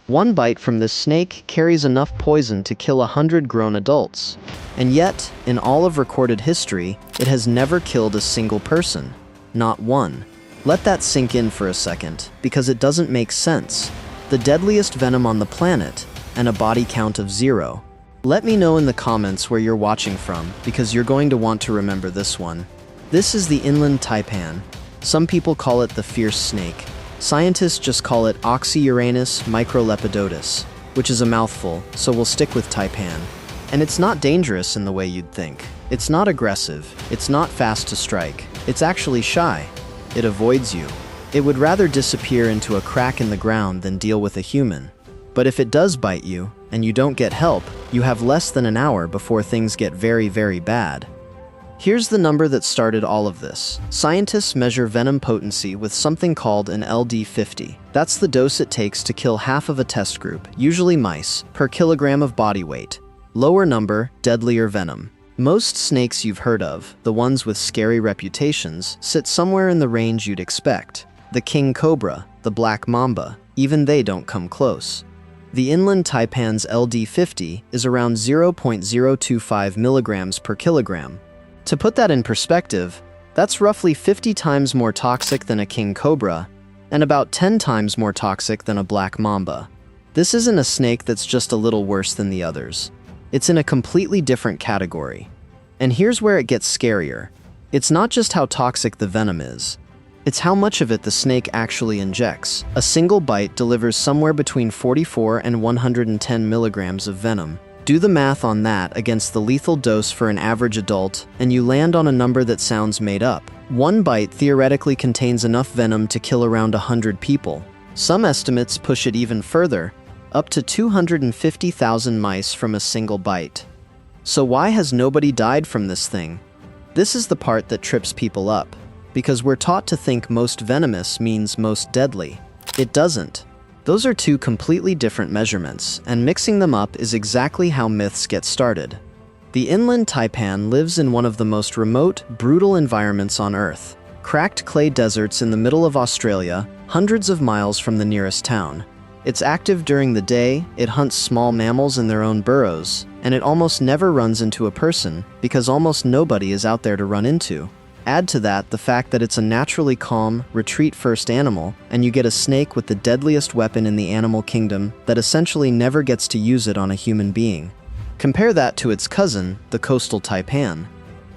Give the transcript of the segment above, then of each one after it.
One bite from this snake carries enough poison to kill 100 grown adults. And yet, in all of recorded history, it has never killed a single person. Not one. Let that sink in for a second, because it doesn't make sense. The deadliest venom on the planet, and a body count of 0. Let me know in the comments where you're watching from, because you're going to want to remember this one. This is the inland taipan. Some people call it the fierce snake. Scientists just call it Oxyuranus microlepidotus, which is a mouthful, so we'll stick with taipan. And it's not dangerous in the way you'd think. It's not aggressive. It's not fast to strike. It's actually shy. It avoids you. It would rather disappear into a crack in the ground than deal with a human. But if it does bite you, and you don't get help, you have less than an hour before things get very, very bad. Here's the number that started all of this. Scientists measure venom potency with something called an LD50. That's the dose it takes to kill half of a test group, usually mice, per kilogram of body weight. Lower number, deadlier venom. Most snakes you've heard of, the ones with scary reputations, sit somewhere in the range you'd expect. The king cobra, the black mamba, even they don't come close. The inland taipan's LD50 is around 0.025 milligrams per kilogram. To put that in perspective, that's roughly 50 times more toxic than a king cobra, and about 10 times more toxic than a black mamba. This isn't a snake that's just a little worse than the others. It's in a completely different category. And here's where it gets scarier. It's not just how toxic the venom is. It's how much of it the snake actually injects. A single bite delivers somewhere between 44 and 110 milligrams of venom. Do the math on that against the lethal dose for an average adult, and you land on a number that sounds made up. One bite theoretically contains enough venom to kill around 100 people. Some estimates push it even further, up to 250,000 mice from a single bite. So why has nobody died from this thing? This is the part that trips people up, because we're taught to think most venomous means most deadly. It doesn't. Those are two completely different measurements, and mixing them up is exactly how myths get started. The inland taipan lives in one of the most remote, brutal environments on Earth. Cracked clay deserts in the middle of Australia, hundreds of miles from the nearest town. It's active during the day, it hunts small mammals in their own burrows, and it almost never runs into a person because almost nobody is out there to run into. Add to that the fact that it's a naturally calm, retreat-first animal, and you get a snake with the deadliest weapon in the animal kingdom that essentially never gets to use it on a human being. Compare that to its cousin, the coastal taipan.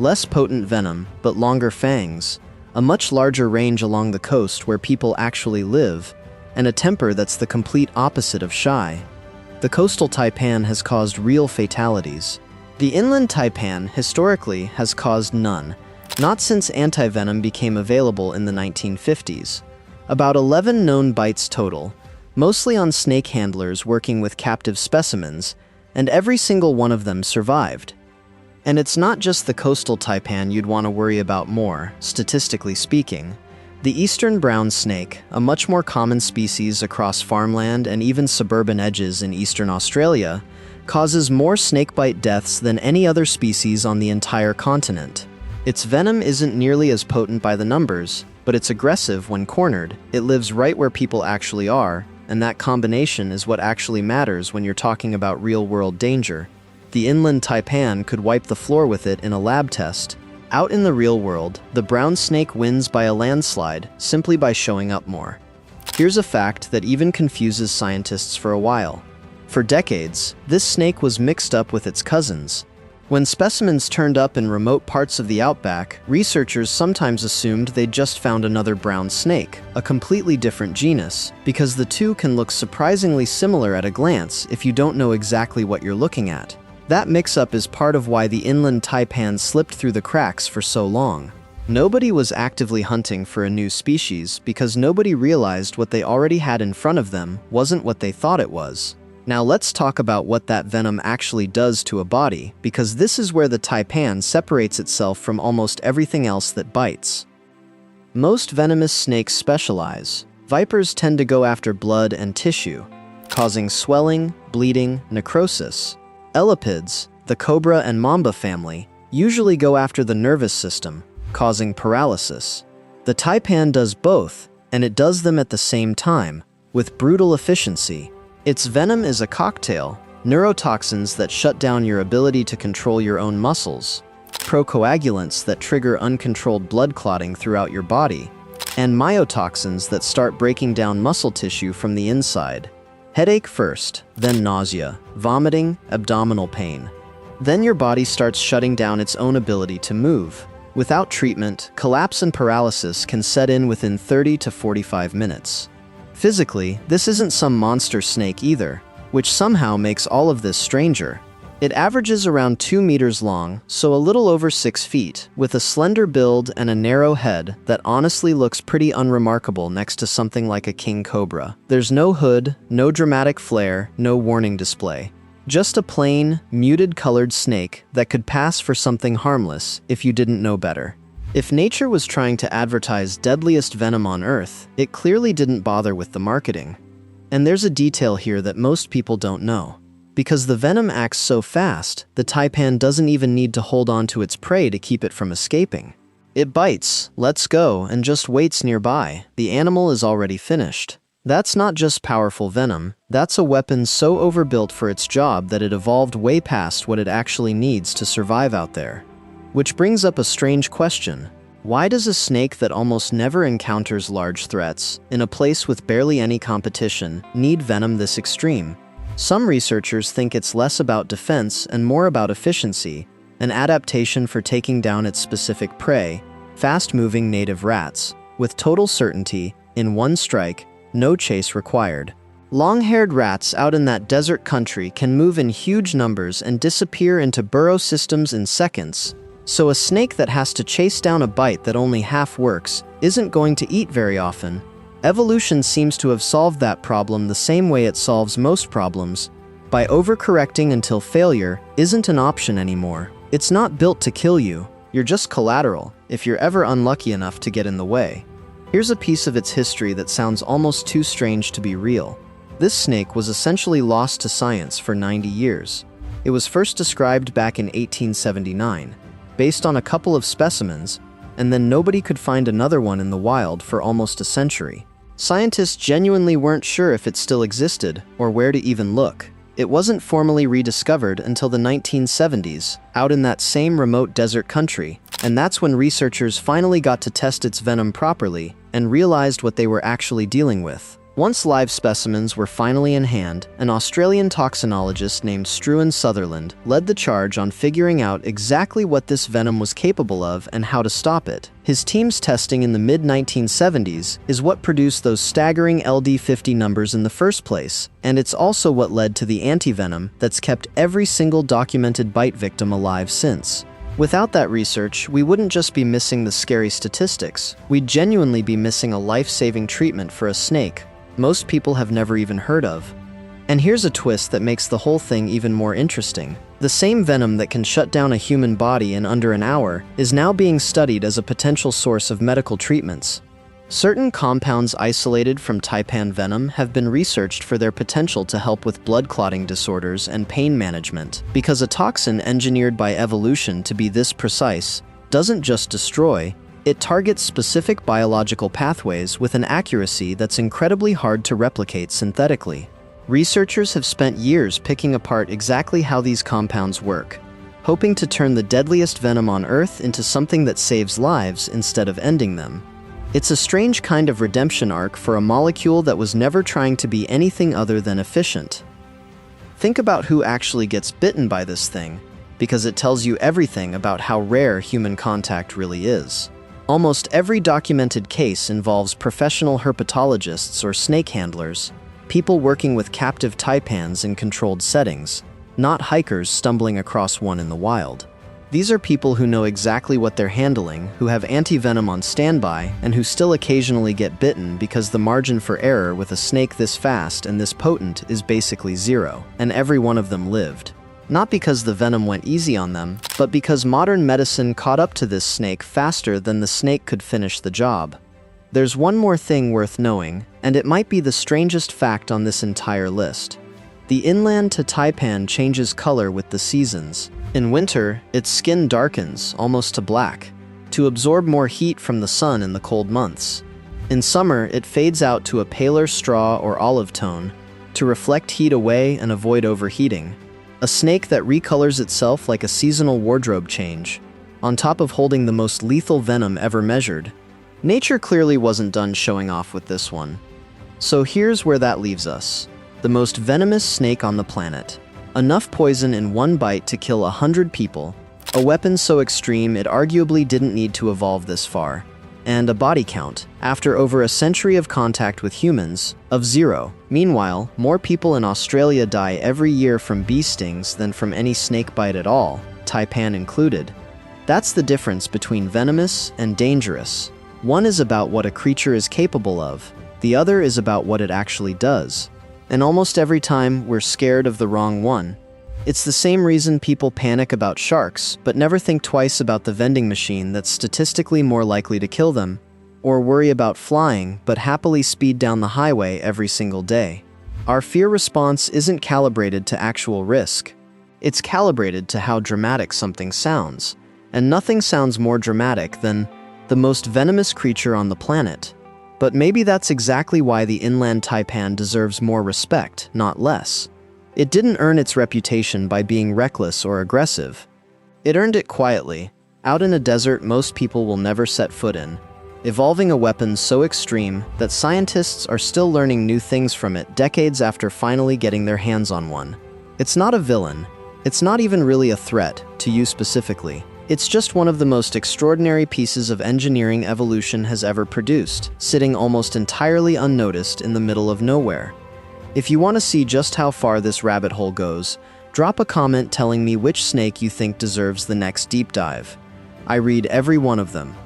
Less potent venom, but longer fangs, a much larger range along the coast where people actually live, and a temper that's the complete opposite of shy. The coastal taipan has caused real fatalities. The inland taipan, historically, has caused none. Not since antivenom became available in the 1950s. About 11 known bites total, mostly on snake handlers working with captive specimens, and every single one of them survived. And it's not just the coastal taipan you'd want to worry about more, statistically speaking. The eastern brown snake, a much more common species across farmland and even suburban edges in eastern Australia, causes more snakebite deaths than any other species on the entire continent. Its venom isn't nearly as potent by the numbers, but it's aggressive when cornered. It lives right where people actually are, and that combination is what actually matters when you're talking about real-world danger. The inland taipan could wipe the floor with it in a lab test. Out in the real world, the brown snake wins by a landslide simply by showing up more. Here's a fact that even confuses scientists for a while. For decades, this snake was mixed up with its cousins. When specimens turned up in remote parts of the outback, researchers sometimes assumed they'd just found another brown snake, a completely different genus, because the two can look surprisingly similar at a glance if you don't know exactly what you're looking at. That mix-up is part of why the inland taipan slipped through the cracks for so long. Nobody was actively hunting for a new species because nobody realized what they already had in front of them wasn't what they thought it was. Now let's talk about what that venom actually does to a body, because this is where the taipan separates itself from almost everything else that bites. Most venomous snakes specialize. Vipers tend to go after blood and tissue, causing swelling, bleeding, necrosis. Elapids, the cobra and mamba family, usually go after the nervous system, causing paralysis. The taipan does both, and it does them at the same time, with brutal efficiency. Its venom is a cocktail: neurotoxins that shut down your ability to control your own muscles, procoagulants that trigger uncontrolled blood clotting throughout your body, and myotoxins that start breaking down muscle tissue from the inside. Headache first, then nausea, vomiting, abdominal pain. Then your body starts shutting down its own ability to move. Without treatment, collapse and paralysis can set in within 30 to 45 minutes. Physically, this isn't some monster snake either, which somehow makes all of this stranger. It averages around 2 meters long, so a little over 6 feet, with a slender build and a narrow head that honestly looks pretty unremarkable next to something like a king cobra. There's no hood, no dramatic flare, no warning display. Just a plain, muted-colored snake that could pass for something harmless if you didn't know better. If nature was trying to advertise deadliest venom on Earth, it clearly didn't bother with the marketing. And there's a detail here that most people don't know. Because the venom acts so fast, the taipan doesn't even need to hold on to its prey to keep it from escaping. It bites, lets go, and just waits nearby. The animal is already finished. That's not just powerful venom, that's a weapon so overbuilt for its job that it evolved way past what it actually needs to survive out there. Which brings up a strange question. Why does a snake that almost never encounters large threats, in a place with barely any competition, need venom this extreme? Some researchers think it's less about defense and more about efficiency, an adaptation for taking down its specific prey, fast-moving native rats, with total certainty, in one strike, no chase required. Long-haired rats out in that desert country can move in huge numbers and disappear into burrow systems in seconds, so a snake that has to chase down a bite that only half works isn't going to eat very often. Evolution seems to have solved that problem the same way it solves most problems, by overcorrecting until failure isn't an option anymore. It's not built to kill you, you're just collateral if you're ever unlucky enough to get in the way. Here's a piece of its history that sounds almost too strange to be real. This snake was essentially lost to science for 90 years. It was first described back in 1879, based on a couple of specimens, and then nobody could find another one in the wild for almost a century. Scientists genuinely weren't sure if it still existed or where to even look. It wasn't formally rediscovered until the 1970s, out in that same remote desert country, and that's when researchers finally got to test its venom properly and realized what they were actually dealing with. Once live specimens were finally in hand, an Australian toxinologist named Struan Sutherland led the charge on figuring out exactly what this venom was capable of and how to stop it. His team's testing in the mid-1970s is what produced those staggering LD50 numbers in the first place, and it's also what led to the antivenom that's kept every single documented bite victim alive since. Without that research, we wouldn't just be missing the scary statistics, we'd genuinely be missing a life-saving treatment for a snake most people have never even heard of. And here's a twist that makes the whole thing even more interesting. The same venom that can shut down a human body in under an hour is now being studied as a potential source of medical treatments. Certain compounds isolated from taipan venom have been researched for their potential to help with blood clotting disorders and pain management, because a toxin engineered by evolution to be this precise doesn't just destroy, it targets specific biological pathways with an accuracy that's incredibly hard to replicate synthetically. Researchers have spent years picking apart exactly how these compounds work, hoping to turn the deadliest venom on Earth into something that saves lives instead of ending them. It's a strange kind of redemption arc for a molecule that was never trying to be anything other than efficient. Think about who actually gets bitten by this thing, because it tells you everything about how rare human contact really is. Almost every documented case involves professional herpetologists or snake handlers, people working with captive taipans in controlled settings, not hikers stumbling across one in the wild. These are people who know exactly what they're handling, who have anti-venom on standby, and who still occasionally get bitten because the margin for error with a snake this fast and this potent is basically zero, and every one of them lived. Not because the venom went easy on them, but because modern medicine caught up to this snake faster than the snake could finish the job. There's one more thing worth knowing, and it might be the strangest fact on this entire list. The inland to taipan changes color with the seasons. In winter, its skin darkens, almost to black, to absorb more heat from the sun in the cold months. In summer, it fades out to a paler straw or olive tone, to reflect heat away and avoid overheating. A snake that recolors itself like a seasonal wardrobe change, on top of holding the most lethal venom ever measured. Nature clearly wasn't done showing off with this one. So here's where that leaves us. The most venomous snake on the planet. Enough poison in one bite to kill 100 people. A weapon so extreme it arguably didn't need to evolve this far. And a body count, after over a century of contact with humans, of 0. Meanwhile, more people in Australia die every year from bee stings than from any snake bite at all, taipan included. That's the difference between venomous and dangerous. One is about what a creature is capable of, the other is about what it actually does. And almost every time, we're scared of the wrong one. It's the same reason people panic about sharks, but never think twice about the vending machine that's statistically more likely to kill them, or worry about flying, but happily speed down the highway every single day. Our fear response isn't calibrated to actual risk. It's calibrated to how dramatic something sounds, and nothing sounds more dramatic than the most venomous creature on the planet. But maybe that's exactly why the inland taipan deserves more respect, not less. It didn't earn its reputation by being reckless or aggressive. It earned it quietly, out in a desert most people will never set foot in, evolving a weapon so extreme that scientists are still learning new things from it decades after finally getting their hands on one. It's not a villain. It's not even really a threat, to you specifically. It's just one of the most extraordinary pieces of engineering evolution has ever produced, sitting almost entirely unnoticed in the middle of nowhere. If you want to see just how far this rabbit hole goes, drop a comment telling me which snake you think deserves the next deep dive. I read every one of them.